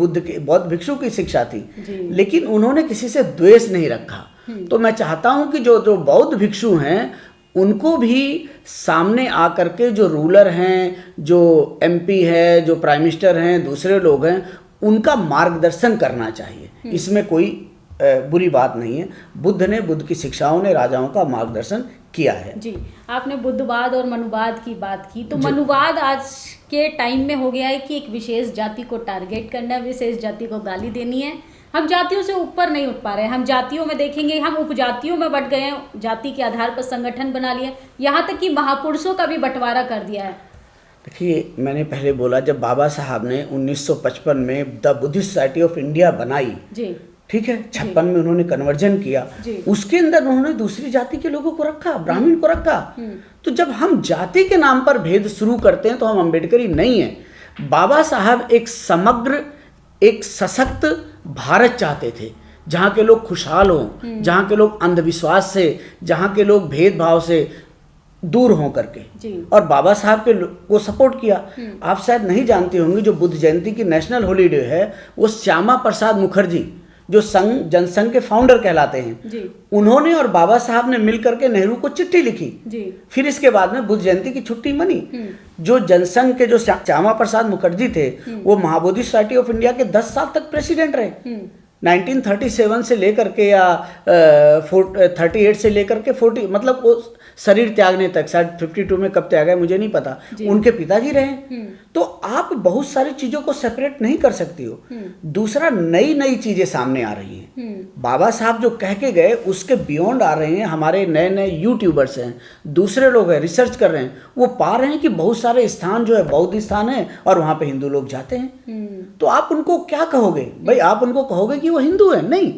बौद्ध भिक्षु की शिक्षा थी, लेकिन उन्होंने किसी से द्वेष नहीं रखा। तो मैं चाहता हूँ कि जो बौद्ध भिक्षु हैं, उनको भी सामने आकर के जो रूलर हैं, जो MP है, जो प्राइम मिनिस्टर हैं, दूसरे लोग हैं, उनका मार्गदर्शन करना चाहिए। इसमें कोई बुरी बात नहीं है। बुद्ध की शिक्षाओं ने राजाओं का मार्गदर्शन किया है। जी, आपने बुद्धवाद और मनुवाद की बात की, तो मनुवाद आज के टाइम में हो गया है कि एक विशेष जाति को टारगेट करना, विशेष जाति को गाली देनी है। हम जातियों से ऊपर नहीं उठ पा रहे हैं। हम जातियों में देखेंगे, हम उपजातियों में बट गए हैं, जाति के आधार पर संगठन बना लिए, यहाँ तक कि महापुरुषों का भी बंटवारा कर दिया है। देखिए, मैंने पहले बोला, जब बाबा साहब ने 1955 में the Buddhist society of India बनाई, जी ठीक है, 56 में उन्होंने कन्वर्जन किया, उसके अंदर उन्होंने दूसरी जाति के लोगों को रखा, ब्राह्मण को रखा। तो जब हम जाति के नाम पर भेद शुरू करते हैं तो हम अम्बेडकरी नहीं है। बाबा साहब एक समग्र, एक सशक्त भारत चाहते थे, जहाँ के लोग खुशहाल हों, जहाँ के लोग अंधविश्वास से, जहाँ के लोग भेदभाव से दूर हों करके, और बाबा साहब को सपोर्ट किया। आप शायद नहीं जानते होंगे, जो बुद्ध जयंती की नेशनल हॉलीडे है, वो श्यामा प्रसाद मुखर्जी, जो जनसंघ के फाउंडर कहलाते हैं, जी। उन्होंने और बाबा साहब ने मिलकर के नेहरू को चिट्ठी लिखी, जी। फिर इसके बाद में बुद्ध जयंती की छुट्टी मनी। जो जनसंघ के जो श्यामा प्रसाद मुखर्जी थे, वो महाबोधि सोसाइटी ऑफ इंडिया के 10 साल तक प्रेसिडेंट रहे। 1937 से लेकर के या 38 से लेकर के 40, मतलब वो शरीर त्यागने तक, शायद 52 में कब त्यागा है मुझे नहीं पता, उनके पिताजी रहे। तो आप बहुत सारी चीजों को सेपरेट नहीं कर सकती हो। दूसरा, नई नई चीजें सामने आ रही हैं। बाबा साहब जो कह के गए उसके बियॉन्ड आ रहे हैं। हमारे नए नए यूट्यूबर्स हैं, दूसरे लोग हैं, रिसर्च कर रहे हैं, वो पा रहे हैं कि बहुत सारे स्थान जो है बौद्ध स्थान है और वहां पे हिंदू लोग जाते हैं। तो आप उनको क्या कहोगे भाई? आप उनको कहोगे कि वो हिंदू है? नहीं,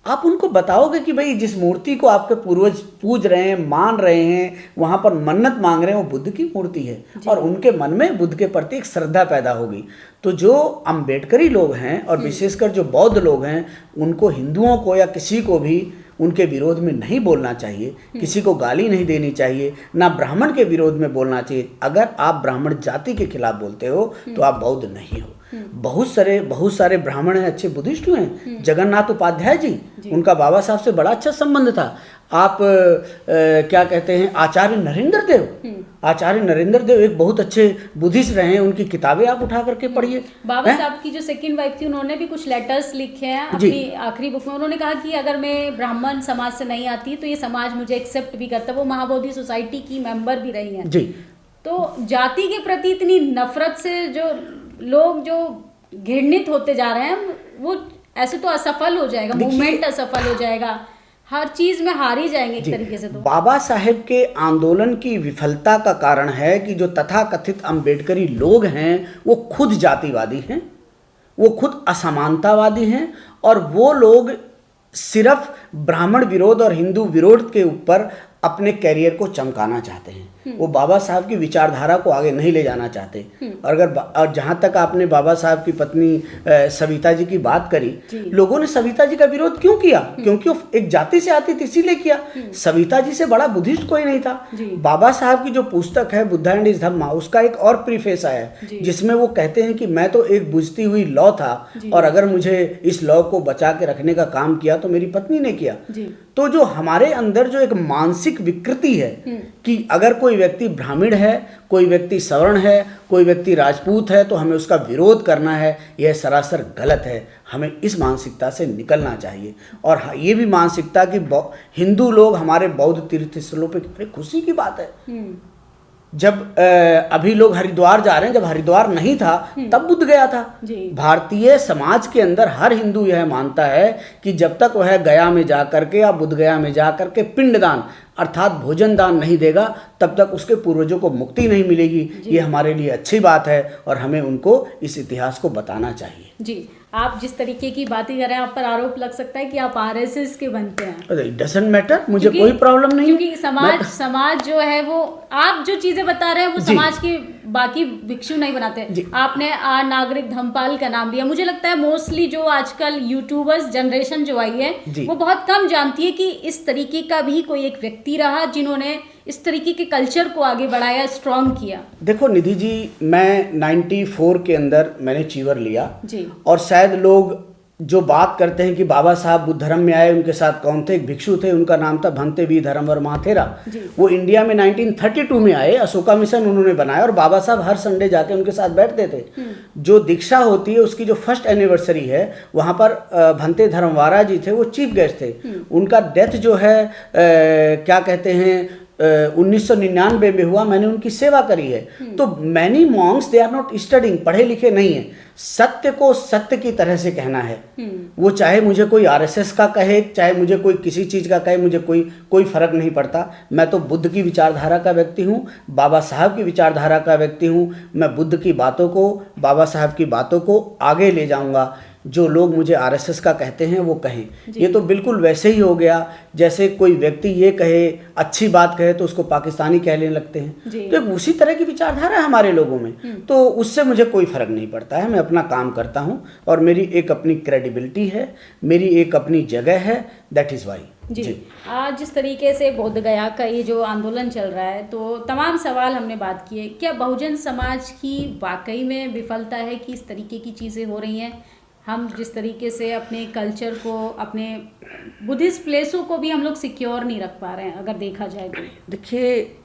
आप उनको बताओगे कि भाई जिस मूर्ति को आपके पूर्वज पूज रहे हैं, मान रहे हैं, वहाँ पर मन्नत मांग रहे हैं, वो बुद्ध की मूर्ति है और उनके मन में बुद्ध के प्रति एक श्रद्धा पैदा होगी। तो जो अम्बेडकरी लोग हैं और विशेषकर जो बौद्ध लोग हैं, उनको हिंदुओं को या किसी को भी उनके विरोध में नहीं बोलना चाहिए, किसी को गाली नहीं देनी चाहिए, ना ब्राह्मण के विरोध में बोलना चाहिए। अगर आप ब्राह्मण जाति के खिलाफ बोलते हो तो आप बौद्ध नहीं हो। बहुत सारे ब्राह्मण हैं, अच्छे बुद्धिस्ट हैं। जगन्नाथ उपाध्याय जी, उनका बाबा साहब से बड़ा अच्छा संबंध था। आप क्या कहते हैं, आचार्य नरेंद्र देव एक बहुत अच्छे बुद्धिस्ट रहे हैं। उनकी किताबें आप उठा करके पढ़िए। बाबा साहब की जो सेकंड वाइफ थी, उन्होंने भी कुछ लेटर्स लिखे हैं अपनी आखिरी बुक में। उन्होंने कहा कि अगर मैं ब्राह्मण समाज से नहीं आती तो ये समाज मुझे एक्सेप्ट भी करता। वो महाबोधि सोसाइटी की मेंबर भी रही हैं जी। तो जाति के प्रति इतनी नफरत से जो लोग जो घृणित होते जा रहे हैं, वो ऐसे तो असफल हो जाएगा, मूवमेंट असफल हो जाएगा, हर चीज में हार ही जाएंगे एक तरीके से। तो बाबा साहेब के आंदोलन की विफलता का कारण है कि जो तथाकथित अम्बेडकरी लोग हैं वो खुद जातिवादी हैं, वो खुद असमानतावादी हैं और वो लोग सिर्फ ब्राह्मण विरोध और हिंदू विरोध के ऊपर अपने कैरियर को चमकाना चाहते हैं। वो बाबा साहब की विचारधारा को आगे नहीं ले जाना चाहते। और जहाँ तक आपने बाबा साहब की पत्नी सविता जी की बात करी, लोगों ने सविता जी का विरोध क्यों किया? क्योंकि वो एक जाति से आती थी, इसीलिए किया। सविता जी से बड़ा बुद्धिस्ट कोई नहीं था। बाबा साहब की जो पुस्तक है बुद्धा एंड हिज धम्मा, उसका एक और प्रीफेस आया है जिसमें वो कहते हैं कि मैं तो एक बुझती हुई लौ था और अगर मुझे इस लौ को बचा के रखने का काम किया तो मेरी पत्नी ने किया। तो जो हमारे अंदर जो एक मानसिक विकृति है कि अगर कोई व्यक्ति ब्राह्मण है, कोई व्यक्ति सवर्ण है, कोई व्यक्ति राजपूत है तो हमें उसका विरोध करना है, यह सरासर गलत है। हमें इस मानसिकता से निकलना चाहिए। और ये भी मानसिकता कि हिंदू लोग हमारे बौद्ध तीर्थ स्थलों पर, खुशी की बात है। जब अभी लोग हरिद्वार जा रहे हैं, जब हरिद्वार नहीं था तब बुद्ध गया था। भारतीय समाज के अंदर हर हिंदू यह मानता है कि जब तक वह गया में जा करके या बुद्ध गया में जा करके पिंडदान अर्थात भोजन दान नहीं देगा तब तक उसके पूर्वजों को मुक्ति नहीं मिलेगी। ये हमारे लिए अच्छी बात है और हमें उनको इस इतिहास को बताना चाहिए। जी, आप जिस तरीके की बातें कर रहे हैं, आप पर आरोप लग सकता है कि आप आरएसएस के बनते हैं। इट डजंट मैटर, मुझे कोई प्रॉब्लम नहीं। क्योंकि समाज जो है वो आप जो चीजें बता रहे हैं वो समाज के बाकी भिक्षु नहीं बनाते। आपने नागरिक धम्मपाल का नाम लिया। मुझे लगता है मोस्टली जो आजकल यूट्यूबर्स जनरेशन जो आई है वो बहुत कम जानती है कि इस तरीके का भी कोई एक व्यक्ति रहा जिन्होंने इस तरीके के कल्चर को आगे बढ़ाया, स्ट्रॉन्ग किया। देखो निधि जी, मैं 94 के अंदर मैंने चीवर लिया जी। और शायद लोग जो बात करते हैं कि बाबा साहब बुद्ध धर्म में आए, उनके साथ कौन थे? एक भिक्षु थे, उनका नाम था भंते वी धर्मवर महाथेरा। वो इंडिया में 1932 में आए, अशोका मिशन उन्होंने बनाया और बाबा साहब हर संडे जाके उनके साथ बैठते थे। जो दीक्षा होती है उसकी जो फर्स्ट एनिवर्सरी है वहाँ पर भंते धर्मवारा जी थे, वो चीफ गेस्ट थे। उनका डेथ जो है क्या कहते हैं 1999 में हुआ। मैंने उनकी सेवा करी है। तो many monks they are not studying, पढ़े लिखे नहीं है। सत्य को सत्य की तरह से कहना है। वो चाहे मुझे कोई आरएसएस का कहे, चाहे मुझे कोई किसी चीज़ का कहे, मुझे कोई फर्क नहीं पड़ता। मैं तो बुद्ध की विचारधारा का व्यक्ति हूँ, बाबा साहब की विचारधारा का व्यक्ति हूँ। मैं बुद्ध की बातों को, बाबा साहब की बातों को आगे ले जाऊँगा। जो लोग मुझे आरएसएस का कहते हैं वो कहें। ये तो बिल्कुल वैसे ही हो गया जैसे कोई व्यक्ति ये कहे, अच्छी बात कहे तो उसको पाकिस्तानी कहने लगते हैं। तो उसी तरह की विचारधारा है हमारे लोगों में। तो उससे मुझे कोई फर्क नहीं पड़ता है। मैं अपना काम करता हूँ और मेरी एक अपनी क्रेडिबिलिटी है, मेरी एक अपनी जगह है। That is why. जी, आज जिस तरीके से बोध गया का ये जो आंदोलन चल रहा है, तो तमाम सवाल हमने बात किए। क्या बहुजन समाज की वाकई में विफलता है कि इस तरीके की चीज़ें हो रही हैं? हम जिस तरीके से अपने कल्चर को, अपने बुद्धिस्ट प्लेसों को भी हम लोग सिक्योर नहीं रख पा रहे हैं अगर देखा जाए तो। देखिए,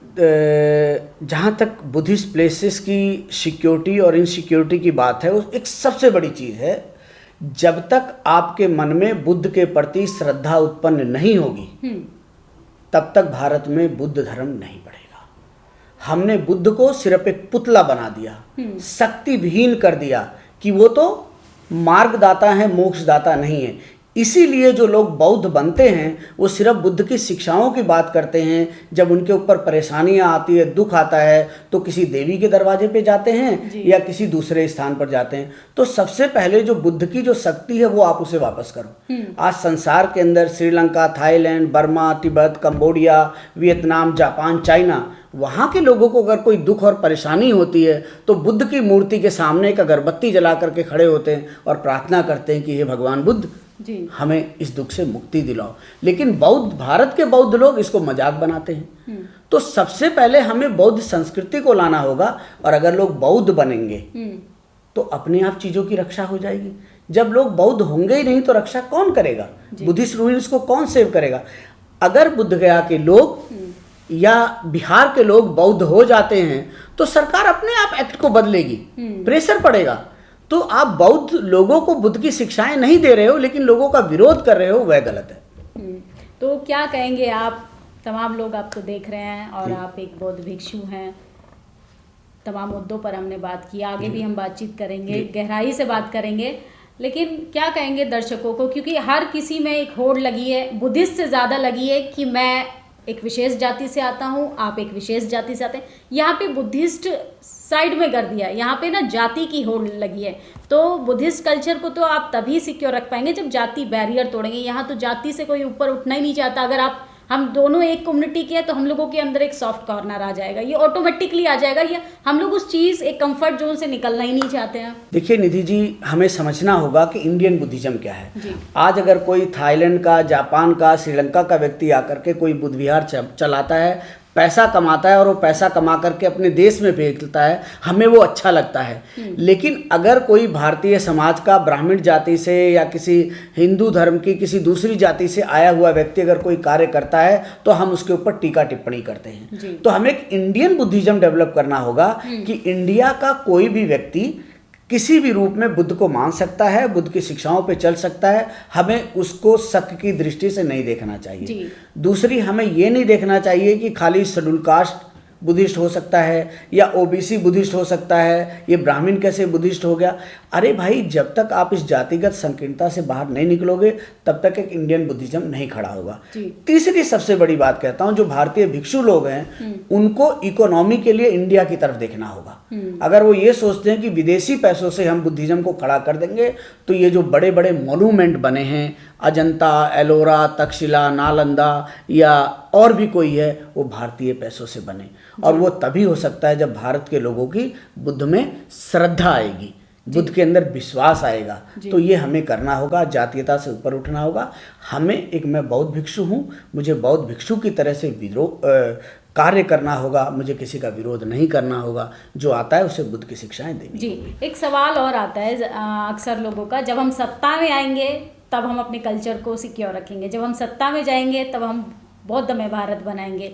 जहाँ तक बुद्धिस्ट प्लेसेस की सिक्योरिटी और इनसिक्योरिटी की बात है, वो एक सबसे बड़ी चीज़ है। जब तक आपके मन में बुद्ध के प्रति श्रद्धा उत्पन्न नहीं होगी तब तक भारत में बुद्ध धर्म नहीं बढ़ेगा। हमने बुद्ध को सिर्फ एक पुतला बना दिया, शक्तिहीन कर दिया कि वो तो मार्गदाता है, मोक्षदाता नहीं है। इसीलिए जो लोग बौद्ध बनते हैं वो सिर्फ बुद्ध की शिक्षाओं की बात करते हैं। जब उनके ऊपर परेशानियां आती है, दुख आता है, तो किसी देवी के दरवाजे पे जाते हैं या किसी दूसरे स्थान पर जाते हैं। तो सबसे पहले जो बुद्ध की जो शक्ति है वो आप उसे वापस करो। आज संसार के अंदर Sri Lanka, Thailand, Burma, Tibet, Cambodia, Vietnam, Japan, China, वहाँ के लोगों को अगर कोई दुख और परेशानी होती है तो बुद्ध की मूर्ति के सामने एक अगरबत्ती जला करके खड़े होते हैं और प्रार्थना करते हैं कि हे भगवान बुद्ध, हमें इस दुख से मुक्ति दिलाओ। लेकिन बौद्ध, भारत के बौद्ध लोग इसको मजाक बनाते हैं। तो सबसे पहले हमें बौद्ध संस्कृति को लाना होगा, और अगर लोग बौद्ध बनेंगे तो अपने आप चीज़ों की रक्षा हो जाएगी। जब लोग बौद्ध होंगे ही नहीं तो रक्षा कौन करेगा? बुद्धिस्ट रूल्स को कौन सेव करेगा? अगर बुद्ध गया के लोग या बिहार के लोग बौद्ध हो जाते हैं तो सरकार अपने आप एक्ट को बदलेगी, प्रेशर पड़ेगा। तो आप बौद्ध लोगों को बुद्ध की शिक्षाएं नहीं दे रहे हो, लेकिन लोगों का विरोध कर रहे हो, वह गलत है। तो क्या कहेंगे आप? तमाम लोग आपको देख रहे हैं और आप एक बौद्ध भिक्षु हैं। तमाम मुद्दों पर हमने बात की, आगे भी हम बातचीत करेंगे, गहराई से बात करेंगे। लेकिन क्या कहेंगे दर्शकों को, क्योंकि हर किसी में एक होड़ लगी है, बुद्धिस्ट से ज़्यादा लगी है कि मैं एक विशेष जाति से आता हूँ, आप एक विशेष जाति से आते हैं। यहाँ पे बुद्धिस्ट साइड में कर दिया है, यहाँ पे ना जाति की होड़ लगी है। तो बुद्धिस्ट कल्चर को तो आप तभी सिक्योर रख पाएंगे जब जाति बैरियर तोड़ेंगे। यहाँ तो जाति से कोई ऊपर उठना ही नहीं चाहता। अगर आप हम दोनों एक कम्युनिटी के हैं तो हम लोगों के अंदर एक सॉफ्ट कॉर्नर आ जाएगा, ये ऑटोमेटिकली आ जाएगा। ये हम लोग उस चीज़, एक कंफर्ट जोन से निकलना ही नहीं चाहते हैं। देखिए निधि जी, हमें समझना होगा कि इंडियन बुद्धिज्म क्या है। आज अगर कोई थाईलैंड का, जापान का, श्रीलंका का व्यक्ति आकर के कोई बुद्ध विहार चलाता है, पैसा कमाता है और वो पैसा कमा करके अपने देश में भेजता है, हमें वो अच्छा लगता है। लेकिन अगर कोई भारतीय समाज का, ब्राह्मण जाति से या किसी हिंदू धर्म की किसी दूसरी जाति से आया हुआ व्यक्ति अगर कोई कार्य करता है तो हम उसके ऊपर टीका टिप्पणी करते हैं। तो हमें एक इंडियन बुद्धिज्म डेवलप करना होगा कि इंडिया का कोई भी व्यक्ति किसी भी रूप में बुद्ध को मान सकता है, बुद्ध की शिक्षाओं पे चल सकता है। हमें उसको शक की दृष्टि से नहीं देखना चाहिए। दूसरी, हमें ये नहीं देखना चाहिए कि खाली शेड्यूल कास्ट बुद्धिस्ट हो सकता है या ओबीसी बुद्धिस्ट हो सकता है, ये ब्राह्मण कैसे बुद्धिस्ट हो गया। अरे भाई, जब तक आप इस जातिगत संकीर्णता से बाहर नहीं निकलोगे तब तक एक इंडियन बुद्धिज्म नहीं खड़ा होगा। तीसरी सबसे बड़ी बात कहता हूँ, जो भारतीय भिक्षु लोग हैं उनको इकोनॉमी के लिए इंडिया की तरफ देखना होगा। अगर वो ये सोचते हैं कि विदेशी पैसों से हम बुद्धिज्म को खड़ा कर देंगे तो ये जो बड़े बड़े मॉन्यूमेंट बने हैं, अजंता, एलोरा, तक्षशिला, नालंदा या और भी कोई है, वो भारतीय पैसों से बने। और वो तभी हो सकता है जब भारत के लोगों की बुद्ध में श्रद्धा आएगी, बुद्ध के अंदर विश्वास आएगा। तो ये हमें करना होगा, जातीयता से ऊपर उठना होगा। मैं बौद्ध भिक्षु हूँ, मुझे बौद्ध भिक्षु की तरह से कार्य करना होगा, मुझे किसी का विरोध नहीं करना होगा। जो आता है उसे बुद्ध की शिक्षाएं देनी होगी। एक सवाल और आता है अक्सर लोगों का, जब हम सत्ता में आएंगे तब हम अपने कल्चर को सिक्योर रखेंगे, जब हम सत्ता में जाएंगे तब हम बौद्धमय भारत बनाएंगे।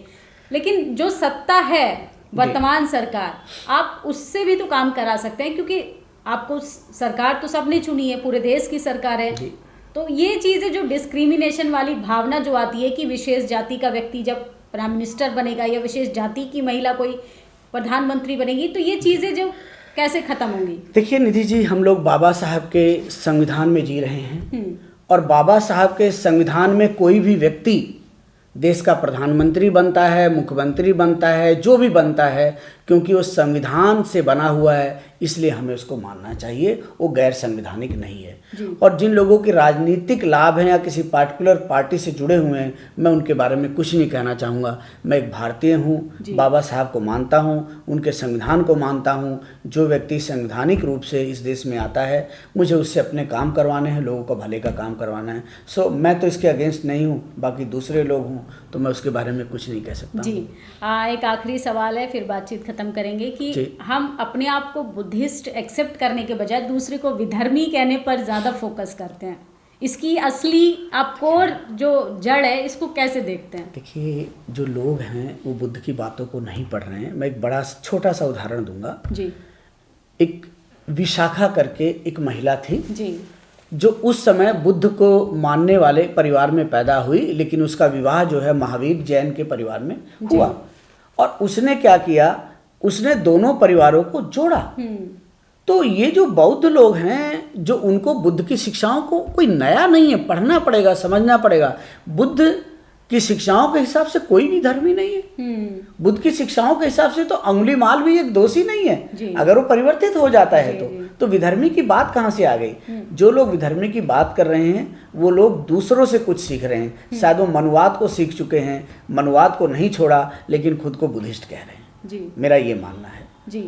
लेकिन जो सत्ता है, वर्तमान सरकार, आप उससे भी तो काम करा सकते हैं, क्योंकि आपको सरकार तो सबने चुनी है, पूरे देश की सरकार है। तो ये चीज़ें, जो डिस्क्रिमिनेशन वाली भावना जो आती है कि विशेष जाति का व्यक्ति जब प्राइम मिनिस्टर बनेगा या विशेष जाति की महिला कोई प्रधानमंत्री बनेगी, तो ये चीज़ें जो कैसे खत्म होंगी? देखिए निधि जी, हम लोग बाबा साहब के संविधान में जी रहे हैं और बाबा साहब के संविधान में कोई भी व्यक्ति देश का प्रधानमंत्री बनता है, मुख्यमंत्री बनता है, जो भी बनता है, क्योंकि वो संविधान से बना हुआ है, इसलिए हमें उसको मानना चाहिए। वो गैर संवैधानिक नहीं है। और जिन लोगों के राजनीतिक लाभ हैं या किसी पार्टिकुलर पार्टी से जुड़े हुए हैं, मैं उनके बारे में कुछ नहीं कहना चाहूँगा। मैं एक भारतीय हूँ, बाबा साहब को मानता हूँ, उनके संविधान को मानता हूँ। जो व्यक्ति संवैधानिक रूप से इस देश में आता है, मुझे उससे अपने काम करवाने हैं, लोगों को भले का काम करवाना है। सो मैं तो इसके अगेंस्ट नहीं हूँ, बाकी दूसरे लोग हूँ तो मैं उसके बारे में कुछ नहीं कह सकता। जी, एक आखिरी सवाल है, फिर बातचीत खत्म करेंगे कि हम अपने आप को बुद्धिस्ट एक्सेप्ट करने के बजाय दूसरे को विधर्मी कहने पर ज़्यादा फोकस करते हैं। इसकी असली आप कोर जो जड़ है, इसको कैसे देखते हैं? देखिए, जो लोग हैं वो बुद्ध की बातों को नहीं पढ़ रहे हैं। मैं एक बड़ा छोटा सा उदाहरण दूंगा। जी। एक विशाखा करके एक महिला थी जी, जो उस समय बुद्ध को मानने वाले परिवार में पैदा हुई, लेकिन उसका विवाह जो है महावीर जैन के परिवार में हुआ। और उसने क्या किया, उसने दोनों परिवारों को जोड़ा। तो ये जो बौद्ध लोग हैं, जो उनको बुद्ध की शिक्षाओं को कोई नया नहीं है, पढ़ना पड़ेगा, समझना पड़ेगा। बुद्ध की शिक्षाओं के हिसाब से कोई भी धर्मी नहीं है। बुद्ध की शिक्षाओं के हिसाब से तो अंगुलीमाल भी एक दोषी नहीं है, अगर वो परिवर्तित हो जाता है तो विधर्मी की बात कहाँ से आ गई? जो लोग विधर्मी की बात कर रहे हैं वो लोग दूसरों से कुछ सीख रहे हैं। शायद वो मनुवाद को सीख चुके हैं, मनुवाद को नहीं छोड़ा, लेकिन खुद को बुद्धिस्ट कह रहे हैं। जी, मेरा ये मानना है। जी,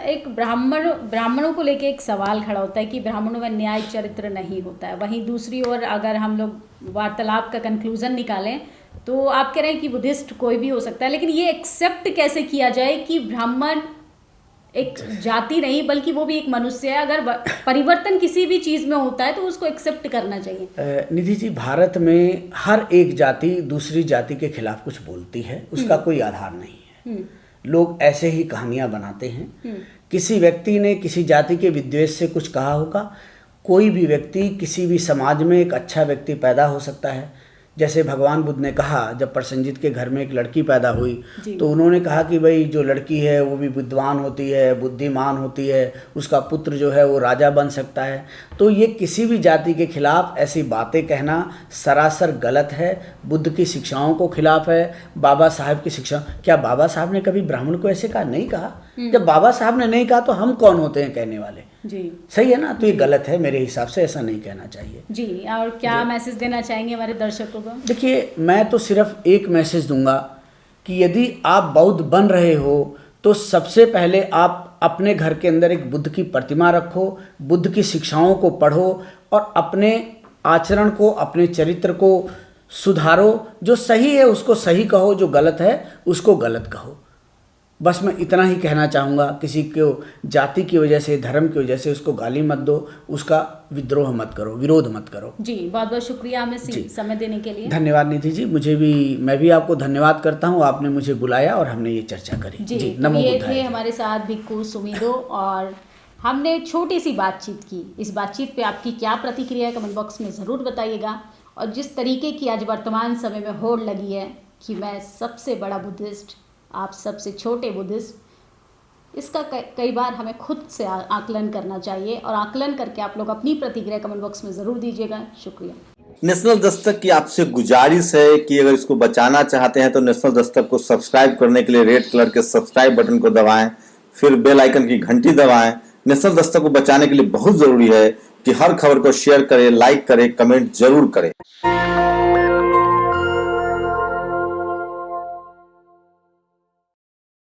एक ब्राह्मणों को लेके एक सवाल खड़ा होता है कि ब्राह्मणों में न्याय चरित्र नहीं होता है। वहीं दूसरी ओर अगर हम लोग वार्तालाप का कंक्लूजन निकालें तो आप कह रहे हैं कि बुद्धिस्ट कोई भी हो सकता है, लेकिन ये एक्सेप्ट कैसे किया जाए कि ब्राह्मण एक जाति नहीं बल्कि वो भी एक मनुष्य है। अगर परिवर्तन किसी भी चीज में होता है तो उसको एक्सेप्ट करना चाहिए। निधि जी, भारत में हर एक जाति दूसरी जाति के खिलाफ कुछ बोलती है, उसका कोई आधार नहीं है। लोग ऐसे ही कहानियां बनाते हैं। किसी व्यक्ति ने किसी जाति के विद्वेष से कुछ कहा होगा। कोई भी व्यक्ति किसी भी समाज में एक अच्छा व्यक्ति पैदा हो सकता है। जैसे भगवान बुद्ध ने कहा, जब प्रसेनजित के घर में एक लड़की पैदा हुई तो उन्होंने कहा कि भाई जो लड़की है वो भी विद्वान होती है, बुद्धिमान होती है, उसका पुत्र जो है वो राजा बन सकता है। तो ये किसी भी जाति के खिलाफ ऐसी बातें कहना सरासर गलत है, बुद्ध की शिक्षाओं को खिलाफ है। बाबा साहब की शिक्षा, क्या बाबा साहब ने कभी ब्राह्मण को ऐसे कहा? नहीं कहा। जब बाबा साहब ने नहीं कहा तो हम कौन होते हैं कहने वाले? जी, सही है ना? तो ये गलत है, मेरे हिसाब से ऐसा नहीं कहना चाहिए। जी, और क्या मैसेज देना चाहेंगे हमारे दर्शकों को? देखिए, मैं तो सिर्फ एक मैसेज दूंगा कि यदि आप बौद्ध बन रहे हो तो सबसे पहले आप अपने घर के अंदर एक बुद्ध की प्रतिमा रखो, बुद्ध की शिक्षाओं को पढ़ो और अपने आचरण को, अपने चरित्र को सुधारो। जो सही है उसको सही कहो, जो गलत है उसको गलत कहो। बस मैं इतना ही कहना चाहूँगा। किसी को जाति की वजह से, धर्म की वजह से उसको गाली मत दो, उसका विद्रोह मत करो, विरोध मत करो। जी, बहुत बहुत शुक्रिया हमें समय देने के लिए। धन्यवाद निधि जी। मैं भी आपको धन्यवाद करता हूँ, आपने मुझे बुलाया और हमने ये चर्चा करी। जी, नमो बुद्धाय। ये थे हमारे साथ भिक्खु सुमिदो और हमने छोटी सी बातचीत की। इस बातचीत पे आपकी क्या प्रतिक्रिया है कमेंट बॉक्स में ज़रूर बताइएगा। और जिस तरीके की आज वर्तमान समय में होड़ लगी है कि मैं सबसे बड़ा बुद्धिस्ट, आप सबसे छोटे बुद्धिस्ट, इसका कई बार हमें खुद से आकलन करना चाहिए और आकलन करके आप लोग अपनी प्रतिक्रिया कमेंट बॉक्स में ज़रूर दीजिएगा। शुक्रिया। नेशनल दस्तक की आपसे गुजारिश है कि अगर इसको बचाना चाहते हैं तो नेशनल दस्तक को सब्सक्राइब करने के लिए रेड कलर के सब्सक्राइब बटन को दबाएं, फिर बेल आइकन की घंटी दबाएं। नेशनल दस्तक को बचाने के लिए बहुत जरूरी है कि हर खबर को शेयर करें, लाइक करें, कमेंट जरूर करें।